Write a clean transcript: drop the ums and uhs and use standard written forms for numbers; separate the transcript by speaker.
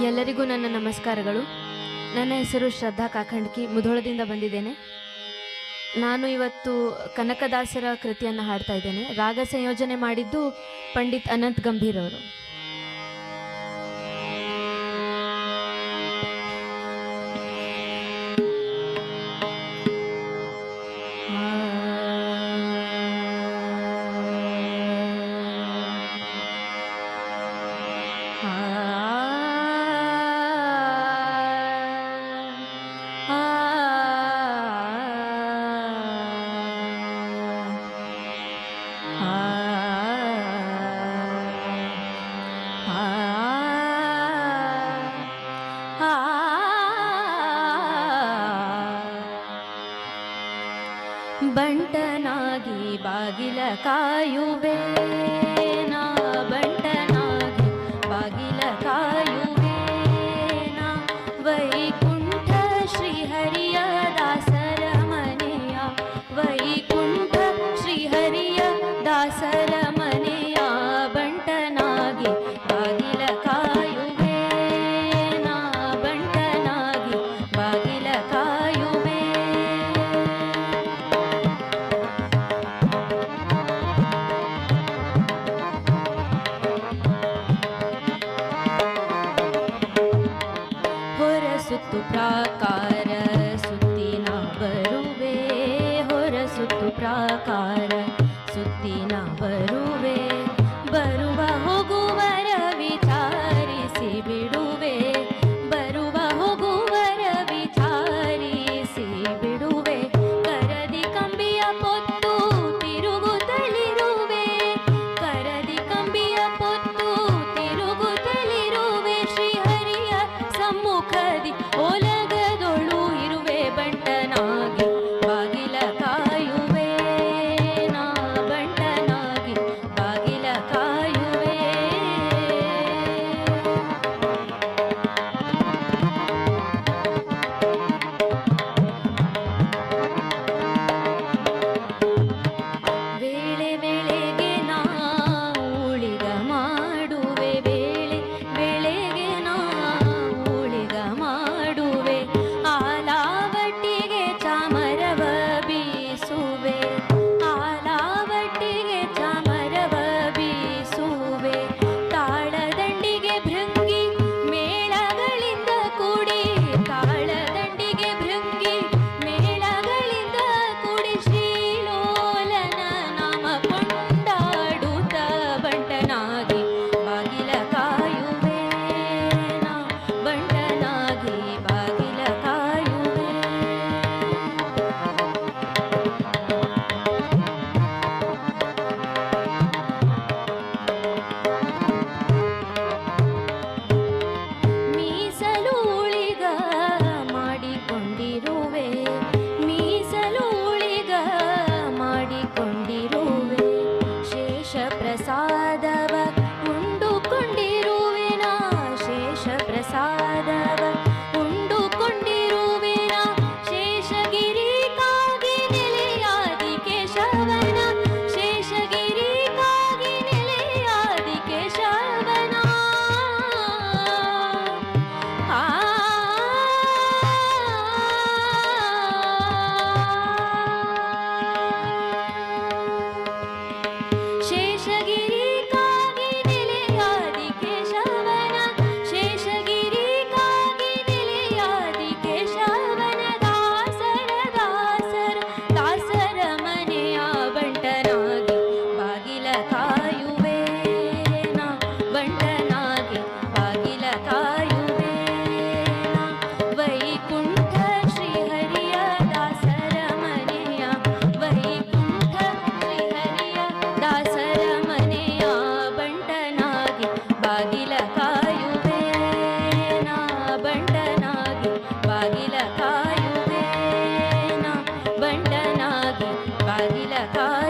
Speaker 1: ಎಲ್ಲರಿಗೂ ನನ್ನ ನಮಸ್ಕಾರಗಳು. ನನ್ನ ಹೆಸರು ಶ್ರದ್ಧಾ ಕಾಕಂಡ್ಕಿ, ಮುಧೋಳದಿಂದ ಬಂದಿದ್ದೇನೆ. ನಾನು ಇವತ್ತು ಕನಕದಾಸರ ಕೃತಿಯನ್ನು ಹಾಡ್ತಾ ಇದ್ದೇನೆ. ರಾಗ ಸಂಯೋಜನೆ ಮಾಡಿದ್ದು ಪಂಡಿತ್ ಅನಂತ್ ಗಂಭೀರ್ ಅವರು. ಬಂಟನಾಗಿ ಬಾಗಿಲ ಕಾಯುವೆ ನಾ, ಬಂಟನಾಗಿ ಬಾಗಿಲ ಕಾಯುವೆ ನಾ, ವೈಕುಂಠ ಶ್ರೀಹರಿಯ ದಾಸರ ಮನೆಯ, ವೈಕುಂಠ ಶ್ರೀಹರಿಯ ದಾಸರ ಮನೆಯ, ಬಂಟನಾಗಿ ಬಾಗಿಲ ಕಾಯುವೆ ನಾ, ಬಂಟನಾಗಿ ಬಾಗಿಲ ಕಾಯುವೆ. ಹೊರಸುತ್ತು ಪ್ರಾಕಾರ ಸುತ್ತಿನ ಬರುವೆ, ಹೊರಸುತ್ತು ಪ್ರಾಕಾರ ಸುತ್ತಿನ ಬರುವೆ, ಬರುವ ಹೋಗುವರ ವಿಚಾರಿಸಿ ಬಿಡುವೆ, ಬರುವ ಹೋಗುವರ ವಿಚಾರಿಸಿ ಬಿಡುವೆ, ಕರದಿ ಕಂಬಿಯ ಪೊತ್ತು ತಿರುಗುತ್ತಲಿರುವೆ, ಕರದಿ ಕಂಬಿಯ ಪೊತ್ತು ತಿರುಗುತ್ತಲಿರುವೆ, ಶ್ರೀಹರಿಯ ಸಮ್ಮುಖದಿ ಓಲಗದೊಳು ಇರುವೆ, ಬಂಟನಾಗಿ ಬಾಗಿಲ ಕಾಯುವೆ ನಾ, ಬಂಟನಾಗಿ ಬಾಗಿಲ ಕಾಯುವೆ. ವೇಳೆ ವೇಳೆಗೆ ನಾ ಊಳಿಗ ಮಾಡುವೆ, ವೇಳೆ ವೇಳೆಗೆ ನಾ ಊಳಿಗ ಮಾಡುವೆ, ಆಲಾವಟ್ಟಿಗೆ ಚಾಮರವ ಬೀಸುವೆ, ಆಲಾವಟ್ಟಿಗೆ ಚಾಮರವ ಬೀಸುವೆ, ತಾಳದಂಡಿಗೆ ಭೃಂಗಿ ಮೇಳಗಳಿಂದ ಕೂಡಿ, ತಾಳದಂಡಿಗೆ ಭೃಂಗಿ ಮೇಳಗಳಿಂದ ಕೂಡಿ, ಶ್ರೀಲೋಲನ ನಾಮ ಕೊಂಡಾಡುತ್ತ ಬಂಟನಾಗಿ ಬಾಗಿಲ ಕಾಯುವೆ ನಾ, ಬಂಟನಾಗಿ ಬಾಗಿಲ ಕಾಯುವೆ. ಮೀಸಲು ಉಳಿಗ ಮಾಡಿಕೊಂಡಿರುವೆ, ಮೀಸಲು ಉಳಿಗ ಮಾಡಿಕೊಂಡಿರುವೆ, ಶೇಷ ಪ್ರಸಾದವ ಉಂಡುಕೊಂಡಿರುವೆ ನಾ, ಶೇಷ ಪ್ರಸಾದವ ಉಂಡುಕೊಂಡಿರುವೆ ನಾ, ಶೇಷಗಿರಿ ಕಾಗಿ ನೆಲೆಯಾದಿ ಕೇಶವನ, ಶೇಷಗಿರಿ ಕಾಗಿ ನೆಲೆಯಾದಿ ಕೇಶವನ. ಆ ಶೇಷಗಿರಿ ಕಾಗಿ ನೆಲೆಯಾದಿ ಕೇಶವನ, ಶೇಷಗಿರಿ ಕಾಗಿ ನೆಲೆಯಾದಿ ಕೇಶವನ, ದಾಸರ ದಾಸರ ದಾಸರ ಮನೆಯ, ಬಂಟನಾಗಿ ಬಾಗಿಲ ಕಾಯುವೆ ನಾ, ಬಂಟನಾಗಿ ಬಾಗಿಲ ಕಾಯುವೆ ನಾ, ವೈಕುಂಠ ಶ್ರೀಹರಿಯ ದಾಸರ ಮನೆಯ, ವೈಕುಂಠ ಶ್ರೀಹರಿಯ ದಾಸರ ಮನೆಯ, ಬಂಟನಾಗಿ ಬಾಗಿಲ ಕಾಯುವೆ ನಾ, ಬಂಟನಾಗಿ ಬಾಗಿಲ ಕಾಯುವೆ ನಾ, ಬಂಟನಾಗಿ ಬಾಗಿಲ ಕಾಯುವೆ.